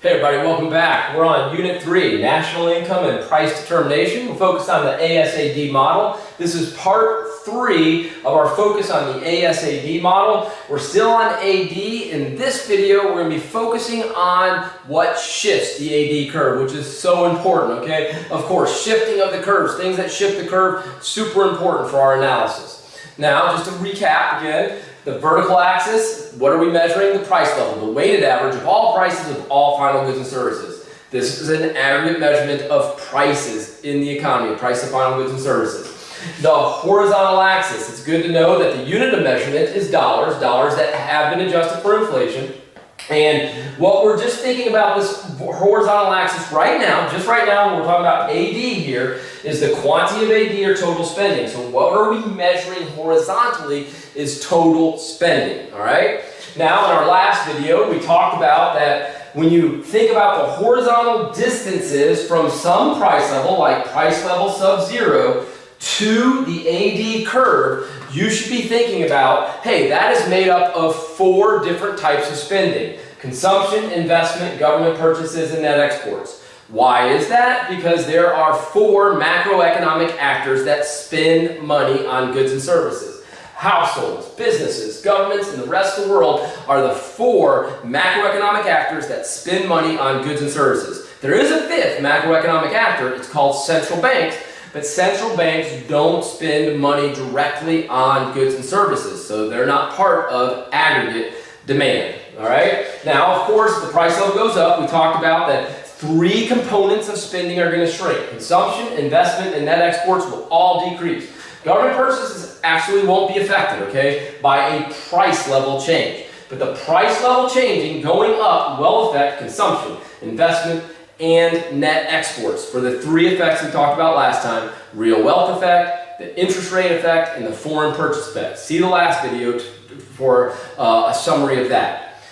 Hey everybody, welcome back. We're on Unit 3, National Income and Price Determination. We're focused on the ASAD model. This is part 3 of our focus on the ASAD model. We're still on AD. In this video, we're going to be focusing on what shifts the AD curve, which is so important, okay? Of course, shifting of the curves, things that shift the curve, super important for our analysis. Now, just to recap again, the vertical axis, what are we measuring? The price level, the weighted average of all prices of all final goods and services. This is an aggregate measurement of prices in the economy, price of final goods and services. The horizontal axis, it's good to know that the unit of measurement is dollars that have been adjusted for inflation. And what we're just thinking about this horizontal axis right now, just right now, when we're talking about AD here, is the quantity of AD or total spending. So what are we measuring horizontally is total spending, all right? Now, in our last video, we talked about that when you think about the horizontal distances from some price level, like price level sub-zero, to the AD curve, you should be thinking about, hey, that is made up of 4 different types of spending: consumption, investment, government purchases, and net exports. Why is that? Because there are 4 macroeconomic actors that spend money on goods and services. Households, businesses, governments, and the rest of the world are the 4 macroeconomic actors that spend money on goods and services. There is a 5th macroeconomic actor, it's called central banks, but central banks don't spend money directly on goods and services, so they're not part of aggregate demand, all right? Now, of course, the price level goes up. We talked about that 3 components of spending are going to shrink. Consumption, investment, and net exports will all decrease. Government purchases actually won't be affected, okay, by a price level change. But the price level changing, going up, will affect consumption, investment, and net exports for the 3 effects we talked about last time: real wealth effect, the interest rate effect, and the foreign purchase effect. See the last video for a summary of that.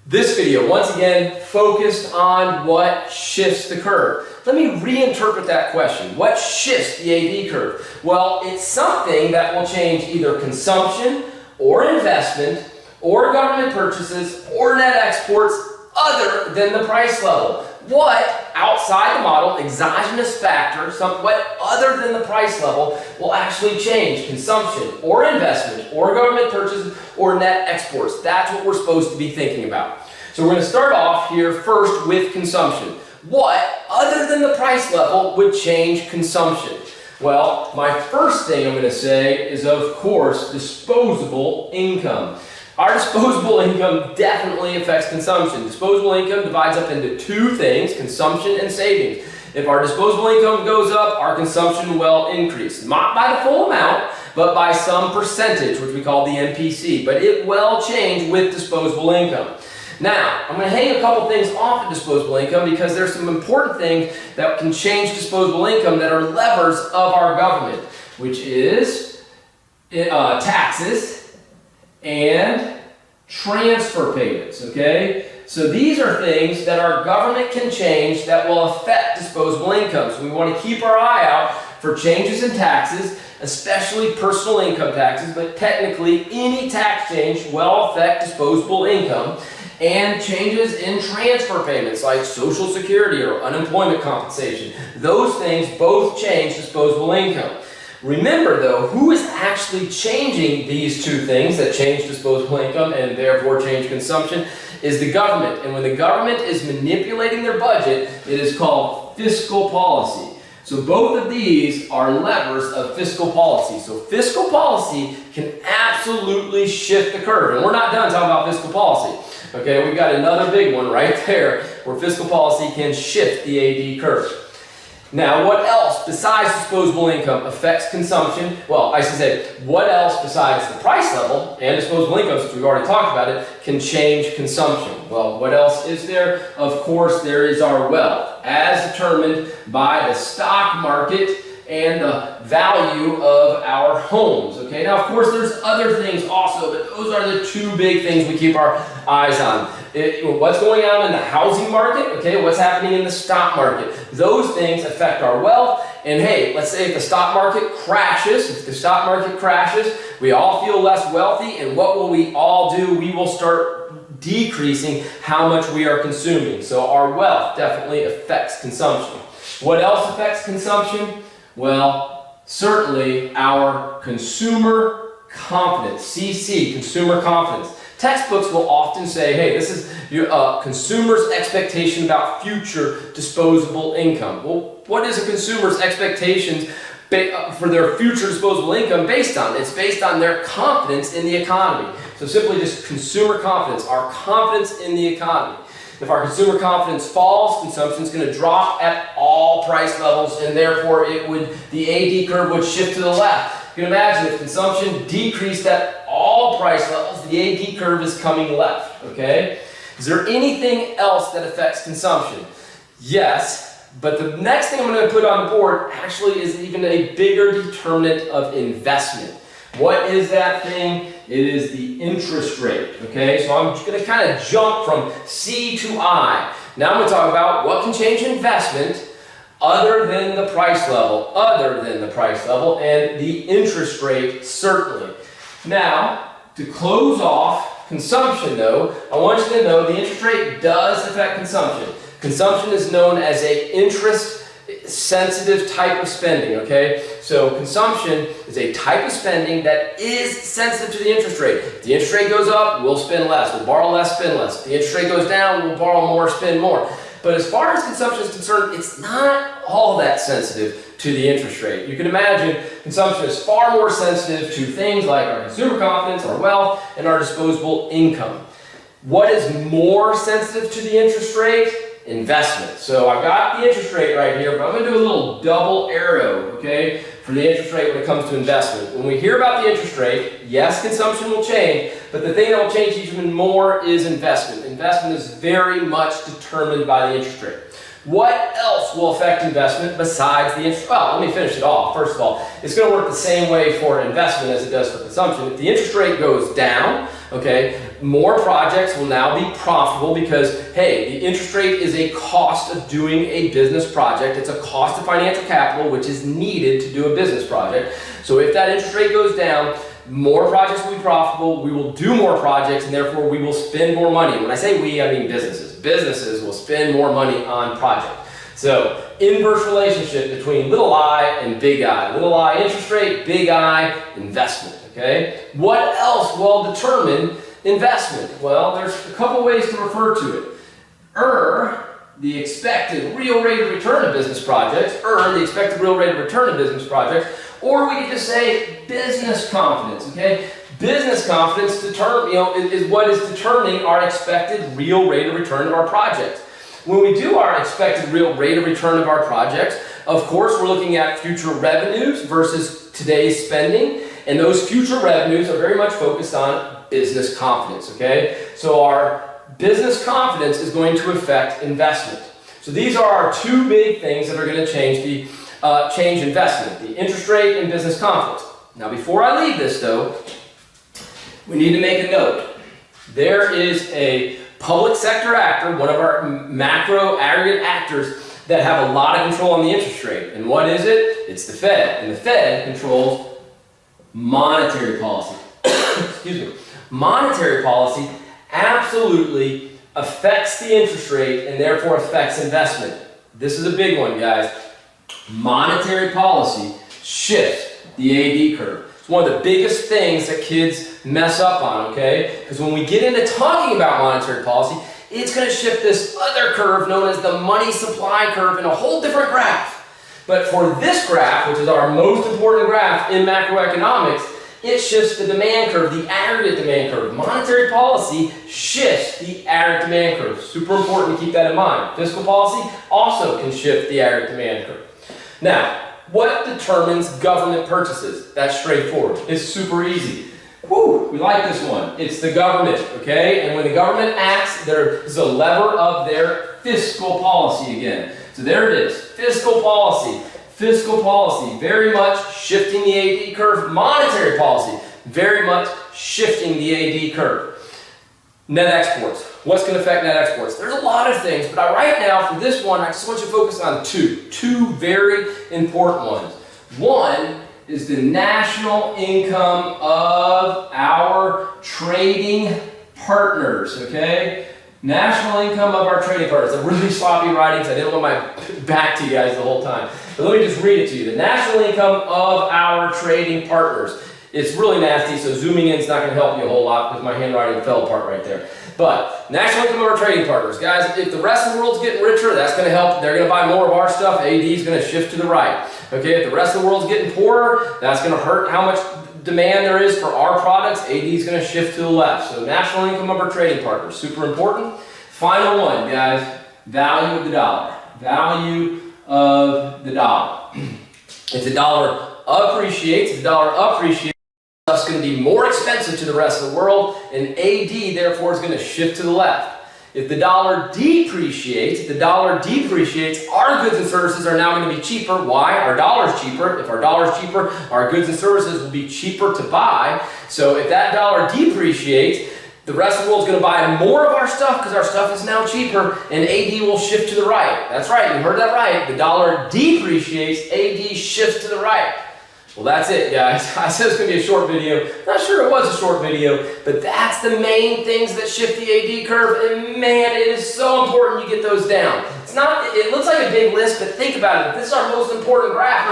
This video, once again, focused on what shifts the curve. Let me reinterpret that question. What shifts the AD curve? Well, it's something that will change either consumption or investment or government purchases or net exports other than the price level. What outside the model, exogenous factor, what other than the price level will actually change consumption or investment or government purchases or net exports? That's what we're supposed to be thinking about. So we're going to start off here first with consumption. What other than the price level would change consumption? Well, my first thing I'm going to say is, of course, disposable income. Our disposable income definitely affects consumption. Disposable income divides up into 2 things: consumption and savings. If our disposable income goes up, our consumption will increase. Not by the full amount, but by some percentage, which we call the MPC. But it will change with disposable income. Now, I'm going to hang a couple things off of disposable income because there's some important things that can change disposable income that are levers of our government, which is taxes and transfer payments, okay? So these are things that our government can change that will affect disposable income. So we want to keep our eye out for changes in taxes, especially personal income taxes, but technically any tax change will affect disposable income, and changes in transfer payments like Social Security or unemployment compensation. Those things both change disposable income. Remember, though, who is actually changing these 2 things that change disposable income and therefore change consumption is the government. And when the government is manipulating their budget, it is called fiscal policy. So both of these are levers of fiscal policy. So fiscal policy can absolutely shift the curve. And we're not done talking about fiscal policy. Okay, we've got another big one right there where fiscal policy can shift the AD curve. Now, what else besides disposable income affects consumption? Well, I should say, what else besides the price level and disposable income, since we've already talked about it, can change consumption? Well, what else is there? Of course, there is our wealth, as determined by the stock market and the value of our homes. Okay, now, of course, there's other things also, but those are the 2 big things we keep our eyes on. What's going on in the housing market, okay, what's happening in the stock market. Those things affect our wealth. And hey, let's say if the stock market crashes, we all feel less wealthy, and what will we all do? We will start decreasing how much we are consuming. So our wealth definitely affects consumption. What else affects consumption? Well, certainly our consumer confidence, CC, consumer confidence. Textbooks will often say, hey, this is your consumer's expectation about future disposable income. Well, what is a consumer's expectations for their future disposable income based on? It's based on their confidence in the economy. So simply just consumer confidence, our confidence in the economy. If our consumer confidence falls, consumption is going to drop at all price levels, and therefore the AD curve would shift to the left. You can imagine if consumption decreased at all price levels, the AD curve is coming left, okay? Is there anything else that affects consumption? Yes, but the next thing I'm going to put on the board actually is even a bigger determinant of investment. What is that thing? It is the interest rate, okay? So I'm going to kind of jump from C to I. Now I'm going to talk about what can change investment other than the price level, and the interest rate certainly. Now, to close off consumption though, I want you to know the interest rate does affect consumption. Consumption is known as a interest sensitive type of spending, okay? So consumption is a type of spending that is sensitive to the interest rate. If the interest rate goes up, we'll spend less. We'll borrow less, spend less. If the interest rate goes down, we'll borrow more, spend more. But as far as consumption is concerned, it's not all that sensitive to the interest rate. You can imagine consumption is far more sensitive to things like our consumer confidence, our wealth, and our disposable income. What is more sensitive to the interest rate? Investment. So I've got the interest rate right here, but I'm going to do a little double arrow, okay, for the interest rate when it comes to investment. When we hear about the interest rate, yes, consumption will change, but the thing that will change even more is investment. Investment is very much determined by the interest rate. What else will affect investment besides the interest? Well, let me finish it off. First of all, it's going to work the same way for investment as it does for consumption. If the interest rate goes down, okay, more projects will now be profitable because, hey, the interest rate is a cost of doing a business project. It's a cost of financial capital which is needed to do a business project. So if that interest rate goes down, more projects will be profitable, we will do more projects, and therefore we will spend more money. When I say we, I mean businesses. Businesses will spend more money on projects. So, inverse relationship between little I and big I. Little I interest rate, big I investment, okay? What else will determine investment? Well, there's a couple ways to refer to it. The expected real rate of return of business projects, the expected real rate of return of business projects, or we could just say business confidence, okay? Business confidence is what is determining our expected real rate of return of our projects. When we do our expected real rate of return of our projects, of course, we're looking at future revenues versus today's spending, and those future revenues are very much focused on business confidence, okay? So our business confidence is going to affect investment. So these are our two big things that are going to change investment, the interest rate and business confidence. Now, before I leave this, though, we need to make a note. There is a public sector actor, one of our macro aggregate actors, that have a lot of control on the interest rate. And what is it? It's the Fed. And the Fed controls monetary policy. Excuse me. Monetary policy absolutely affects the interest rate and therefore affects investment. This is a big one, guys. Monetary policy shifts the AD curve. It's one of the biggest things that kids mess up on, okay? Because when we get into talking about monetary policy, it's going to shift this other curve known as the money supply curve in a whole different graph. But for this graph, which is our most important graph in macroeconomics, it shifts the demand curve, the aggregate demand curve. Monetary policy shifts the aggregate demand curve. Super important to keep that in mind. Fiscal policy also can shift the aggregate demand curve. Now, what determines government purchases? That's straightforward. It's super easy. Woo, we like this one. It's the government, okay? And when the government acts, there is a lever of their fiscal policy again. So there it is, fiscal policy. Fiscal policy, very much shifting the AD curve. Monetary policy, very much shifting the AD curve. Net exports. What's going to affect net exports? There's a lot of things, but right now for this one, I just want you to focus on two very important ones. One is the national income of our trading partners, okay? National income of our trading partners. They're really sloppy writings. I didn't want my back to you guys the whole time. But let me just read it to you. The national income of our trading partners. It's really nasty, so zooming in is not going to help you a whole lot because my handwriting fell apart right there. But national income of our trading partners. Guys, if the rest of the world's getting richer, that's going to help. They're going to buy more of our stuff. AD is going to shift to the right. Okay, if the rest of the world's getting poorer, that's going to hurt how much demand there is for our products. AD is going to shift to the left. So national income of our trading partners, super important. Final one, guys, value of the dollar. Value of the dollar. If the dollar appreciates, stuff's going to be more expensive to the rest of the world, and AD therefore is going to shift to the left. If the dollar depreciates, our goods and services are now going to be cheaper. Why? Our dollar's cheaper. If our dollar's cheaper, our goods and services will be cheaper to buy. So if that dollar depreciates, the rest of the world's going to buy more of our stuff because our stuff is now cheaper, and AD will shift to the right. That's right, you heard that right. The dollar depreciates, AD shifts to the right. Well, that's it, guys. I said it's going to be a short video. Not sure it was a short video, but that's the main things that shift the AD curve, and man, it is so important you get those down. It looks like a big list, but think about it. If this is our most important graph,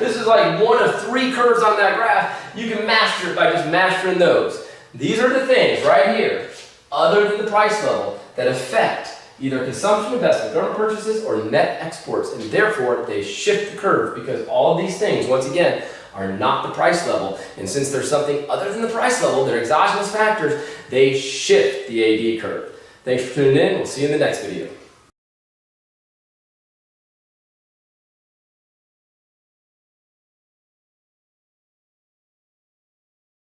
this is like one of 3 curves on that graph. You can master it by just mastering those. These are the things right here, other than the price level, that affect either consumption, investment, government purchases, or net exports, and therefore they shift the curve because all of these things, once again, are not the price level, and since there's something other than the price level, they're exogenous factors, they shift the AD curve. Thanks for tuning in. We'll see you in the next video.